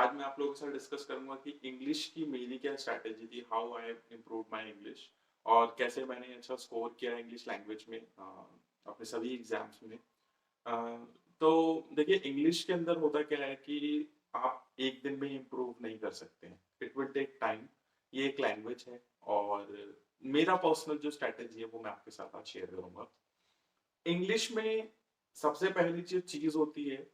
आज मैं आप लोगों के साथ डिस्कस करूँगा कि इंग्लिश की मेरी क्या स्ट्रैटेजी थी, how I have improved my English और कैसे मैंने अच्छा स्कोर किया इंग्लिश लैंग्वेज में अपने सभी एग्ज़ाम्स में। अ, तो देखिए इंग्लिश के अंदर होता क्या है कि आप एक दिन में इम्प्रूव नहीं कर सकते हैं। It will take time. ये एक लैंग्वेज है और मेरा पर्सनल जो स्ट्रैटेजी है वो मैं आपके साथ आज शेयर करूँगा। इंग्लिश में सबसे पहली जो चीज़ होती है,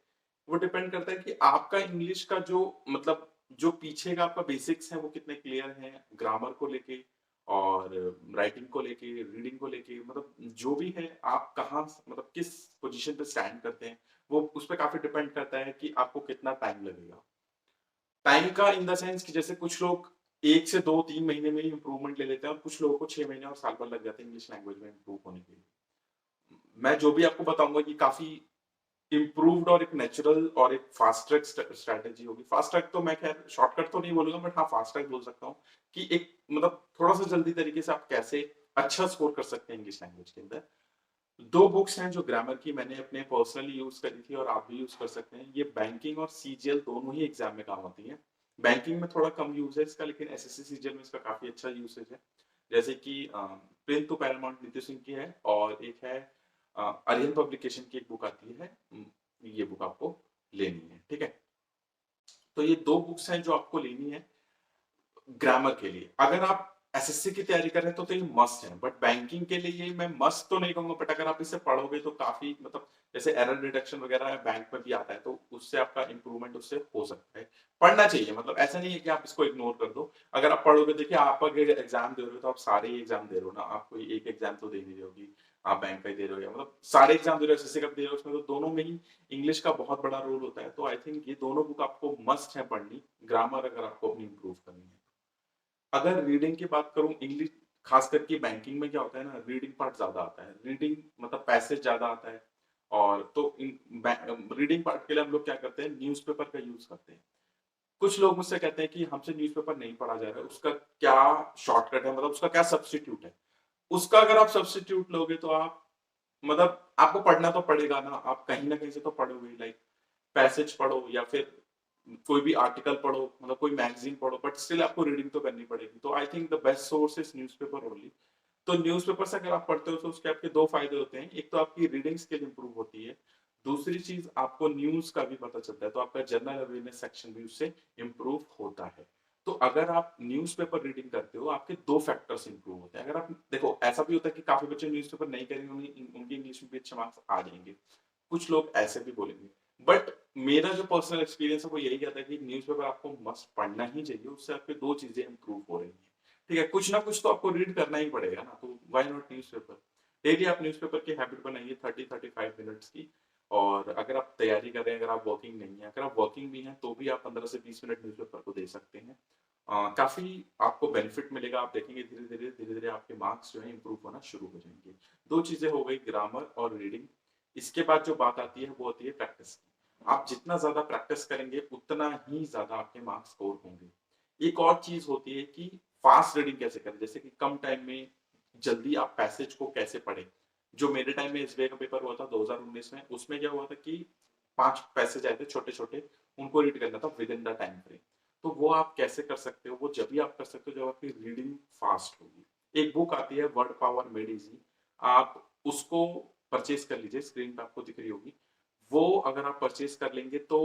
वो डिपेंड करता है कि आपका इंग्लिश का जो मतलब जो पीछे का आपका बेसिक्स है वो कितने क्लियर हैं, ग्रामर को लेके और राइटिंग को लेके, रीडिंग को लेके मतलब जो भी है आप कहाँ मतलब किस पोज़ीशन पे स्टैंड करते हैं, वो उस पे काफ़ी डिपेंड करता है कि आपको कितना टाइम लगेगा। टाइम का इन द सेंस कि जैसे कुछ लोग 1 से 2-3 महीने में ही इम्प्रूवमेंट ले लेते हैं और कुछ लोगों को 6 महीने और साल भर लग जाते हैं इंग्लिश लैंग्वेज में इम्प्रूव होने के लिए। मैं जो भी आपको बताऊँगा कि काफ़ी इम्प्रूव्ड और एक नेचुरल और एक फास्ट ट्रैक स्ट्रैटेजी होगी। फास्ट ट्रैक तो मैं ख़ैर शॉर्टकट तो नहीं बोलूँगा बट हाँ, फास्ट ट्रैक बोल सकता हूँ कि एक मतलब थोड़ा-सा जल्दी तरीके से आप कैसे अच्छा स्कोर कर सकते हैं इंग्लिश लैंग्वेज के अंदर। 2 बुक्स हैं जो ग्रामर की मैंने अपने पर्सनली यूज़ करी थी और आप भी यूज़ कर सकते हैं। ये बैंकिंग और सीजीएल दोनों ही एग्ज़ाम में काम आती हैं। बैंकिंग में थोड़ा कम यूज़ है इसका लेकिन एसएससी सीजीएल में इसका काफ़ी अच्छा यूसेज है। जैसे कि प्रिंट टू पैरामाउंट नीति सिंह की है और एक है आर्यन पब्लिकेशन की एक बुक आती है। ये बुक आपको लेनी है, ठीक है? तो ये 2 बुक्स हैं जो आपको लेनी है ग्रामर के लिए। अगर आप एसएससी की तैयारी कर रहे हैं तो ये मस्ट है, बट बैंकिंग के लिए ये मैं मस्ट तो नहीं कहूँगा बट अगर आप इसे पढ़ोगे तो काफ़ी मतलब जैसे एरर डिटेक्शन वगैरह बैंक में भी आता है तो उससे आपका इम्प्रूवमेंट उससे हो सकता है। पढ़ना चाहिए मतलब ऐसा नहीं है कि आप इसको इग्नोर कर दो। अगर आप पढ़ोगे देखिए आप अगर एग्ज़ाम दे रहे हो तो आप सारे ही एग्ज़ाम दे रहे हो ना, आप कोई एक एग्ज़ाम तो दे नहीं रहे हो कि आप बैंक का ही दे रहे हो या मतलब सारे एग्ज़ाम दे रहे हो, एसएससी का भी दे रहे हो, उसमें तो दोनों में ही इंग्लिश का बहुत बड़ा रोल होता है। तो आई थिंक ये दोनों बुक आपको मस्ट है पढ़नी, ग्रामर अगर आपको अपनी इम्प्रूव करनी है। अगर रीडिंग की बात करूँ इंग्लिश खास करके बैंकिंग में क्या होता है ना रीडिंग पार्ट ज़्यादा आता है। रीडिंग मतलब पैसेज ज़्यादा आता है और तो रीडिंग पार्ट के लिए हम लोग क्या करते हैं न्यूज़पेपर का यूज़ करते हैं। कुछ लोग मुझसे कहते हैं कि हमसे न्यूज़पेपर नहीं पढ़ा जा रहा है, उसका क्या शॉर्टकट है मतलब उसका क्या सब्स्टिट्यूट है? उसका अगर आप सब्स्टिट्यूट लोगे तो आप मतलब आपको पढ़ना तो पड़ेगा ना, आप कहीं न कहीं से तो पढ़ोगे लाइक पैसेज पढ़ो या फिर कोई भी आर्टिकल पढ़ो, मतलब कोई मैगज़ीन पढ़ो, बट स्टिल आपको रीडिंग तो करनी पड़ेगी। तो I think the best source is newspaper only. तो न्यूज़पेपर से अगर आप पढ़ते हो तो उसके आपके 2 फ़ायदे होते हैं। एक तो आपकी रीडिंग स्किल इम्प्रूव होती है, दूसरी चीज़ आपको न्यूज़ का भी पता चलता है, तो आपका जनरल अवेयरनेस सेक्शन भी उससे इम्प्रूव होता है। तो अगर आप न्यूज़पेपर रीडिंग करते हो, आपके 2 फैक्टर्स इम्प्रूव होते हैं। अगर आप देखो ऐसा भी होता है कि काफ़ी बच्चे न्यूज़पेपर नहीं करेंगे, उनकी इंग्लिश में भी अच्छे मार्क्स आ जाएँगे। कुछ लोग ऐसे भी बोलेंगे। बट मेरा जो पर्सनल एक्सपीरियंस है वो यही कहता है कि न्यूज़पेपर आपको मस्ट पढ़ना ही चाहिए, उससे आपकी 2 चीज़ें इम्प्रूव हो रही हैं। ठीक है, कुछ ना कुछ तो आपको रीड करना ही पड़ेगा ना, तो व्हाई नॉट न्यूज़पेपर? डेली आप न्यूज़पेपर की हैबिट बनाइए 30-35 मिनट्स की और अगर आप तैयारी कर रहे हैं, अगर आप वर्किंग नहीं है, अगर आप वर्किंग भी हैं तो भी आप 15 से 20 मिनट न्यूज़पेपर को दे सकते हैं। काफ़ी आपको बेनिफिट मिलेगा, आप देखेंगे धीरे-धीरे आपके मार्क्स जो हैं इम्प्रूव होना शुरू हो जाएँगे। 2 चीज़ें हो गई ग्रामर और रीडिंग। इसके बाद जो बात आती है वो होती है प्रैक्टिस की। आप जितना ज़्यादा प्रैक्टिस करेंगे उतना ही ज़्यादा आपके मार्क्स स्कोर होंगे। एक और चीज़ होती है कि फास्ट रीडिंग कैसे करें? जैसे कि कम टाइम में जल्दी आप पैसेज को कैसे पढ़ें? जो मेरे टाइम में एसबीआई का पेपर हुआ था 2019 में, उसमें क्या हुआ था कि 5 पैसेज आए थे छोटे-छोटे, उनको रीड करना था with in the time frame. तो वो आप कैसे कर सकते हो? वो जब भी आप कर सकते हो जब आपकी रीडिंग फास्ट होगी। एक बुक आती है वर्ड पावर मेड ईज़ी, आप उसको परचेज़ कर लीजिए, स्क्रीन पे आपको दिख रही होगी। वो अगर आप परचेज़ कर लेंगे तो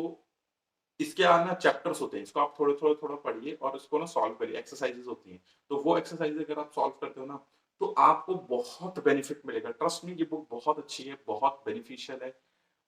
इसके ना चैप्टर्स होते हैं, इसको आप थोड़ा-थोड़ा पढ़िए और उसको ना सॉल्व करिए, एक्सरसाइज़ेज़ होती हैं। तो वो एक्सरसाइज़ अगर आप सॉल्व करते हो ना, तो आपको बहुत बेनिफिट मिलेगा। ट्रस्ट मी ये बुक बहुत अच्छी है, बहुत बेनिफिशियल है।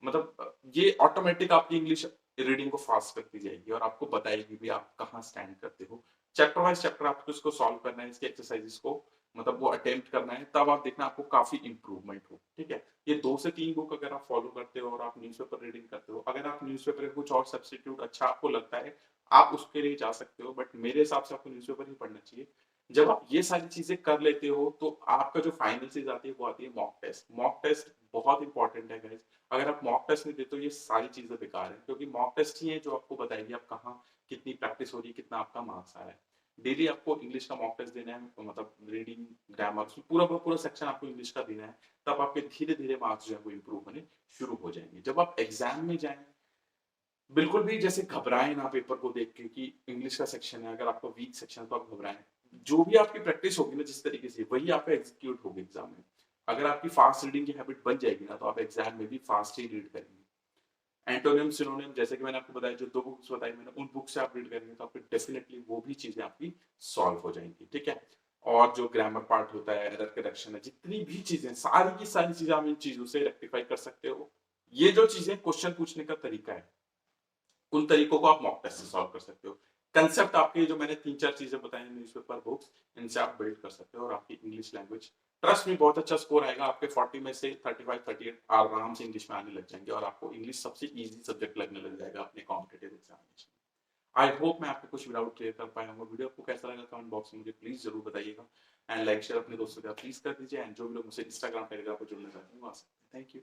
मतलब ये ऑटोमैटिक आपकी इंग्लिश रीडिंग को फास्ट करती जाएगी और आपको बताएगी भी आप कहाँ स्टैंड करते हो। चैप्टर वाइज़ चैप्टर आपको इसको सॉल्व करना है, इसकी एक्सरसाइज़ेज़ को मतलब वो अटेम्प्ट करना है, तब आप देखना आपको काफ़ी इम्प्रूवमेंट हो, ठीक है? ये 2 से 3 बुक अगर आप फॉलो करते हो और आप न्यूज़पेपर रीडिंग करते हो, अगर आप न्यूज़पेपर का कुछ और सब्स्टिट्यूट अच्छा आपको लगता है, आप उसके लिए जा सकते हो, बट मेरे हिसाब से आपको न्यूज़पेपर ही पढ़ना चाहिए। जब आप ये सारी चीज़ें कर लेते हो, तो आपका जो फाइनल चीज़ आती है, वो आती है मॉक टेस्ट। मॉक टेस्ट बहुत इंपॉर्टेंट है गाइज़। अगर आप मॉक टेस्ट नहीं देते हो, ये सारी चीज़ें बेकार हैं, क्योंकि मॉक टेस्ट ही है जो आपको बताएगी आप कहाँ कितनी प्रैक्टिस हो रही है, कितना आपका मार्क्स आ रहा है। डेली आपको इंग्लिश का मॉक टेस्ट देना है, मतलब रीडिंग, ग्रामर उसमें पूरा का पूरा सेक्शन आपको इंग्लिश का देना है, तब आपके धीरे-धीरे मार्क्स जो है वो इम्प्रूव होने शुरू हो जाएँगे। जब आप एग्ज़ाम में जाएँ बिल्कुल भी जैसे घबराएँ ना पेपर को देख के कि इंग्लिश का सेक्शन है, अगर आपका वीक सेक्शन है तो आप घबराएँ। जो भी आपकी प्रैक्टिस होगी ना जिस तरीके से, वही आप पे एग्ज़ीक्यूट होगी एग्ज़ाम में। अगर आपकी फ़ास्ट रीडिंग की हैबिट बन जाएगी ना, तो आप एग्ज़ाम में भी फ़ास्ट ही रीड करेंगे। एंटोनिम, सिनोनिम जैसे कि मैंने आपको बताया, जो 2 बुक्स बताई मैंने, उन बुक से आप रीड करेंगे तो आपको डेफ़िनिटली वो भी चीज़ें आपकी सॉल्व हो जाएँगी, ठीक है? और जो ग्रामर पार्ट होता है, एरर करेक्शन है, जितनी भी चीज़ें, सारी की सारी चीज़ें आप इन चीज़ों से रेक्टिफ़ाई कर सकते हो। ये जो चीज़ें क्वेश्चन पूछने का तरीका है, उन तरीकों को आप मॉक टेस्ट से सॉल्व कर सकते हो। कांसेप्ट आपके जो मैंने 3-4 चीज़ें बताई हैं न्यूज़पेपर, बुक्स, इनसे आप बिल्ड कर सकते हो और आपकी इंग्लिश लैंग्वेज, ट्रस्ट मी, बहुत अच्छा स्कोर आएगा। आपके 40 में से 35-38 आराम से इंग्लिश में आने लग जाएँगे और आपको इंग्लिश सबसे ईज़ी सब्जेक्ट लगने लग जाएगा अपने कॉम्पिटिटिव एग्ज़ामिनेशन में। आई होप मैं आपको कुछ डाउट क्लियर कर पाया हूँ। वीडियो आपको कैसा लगा कमेंट बॉक्स में मुझे प्लीज़ ज़रूर बताइएगा, एंड लाइक शेयर अपने दोस्तों के साथ प्लीज़ कर दीजिए, एंड जो भी लोग मुझसे इंस्टाग्राम, टेलीग्राम पे जुड़ना चाहते हैं वो आ सकते हैं। Thank you.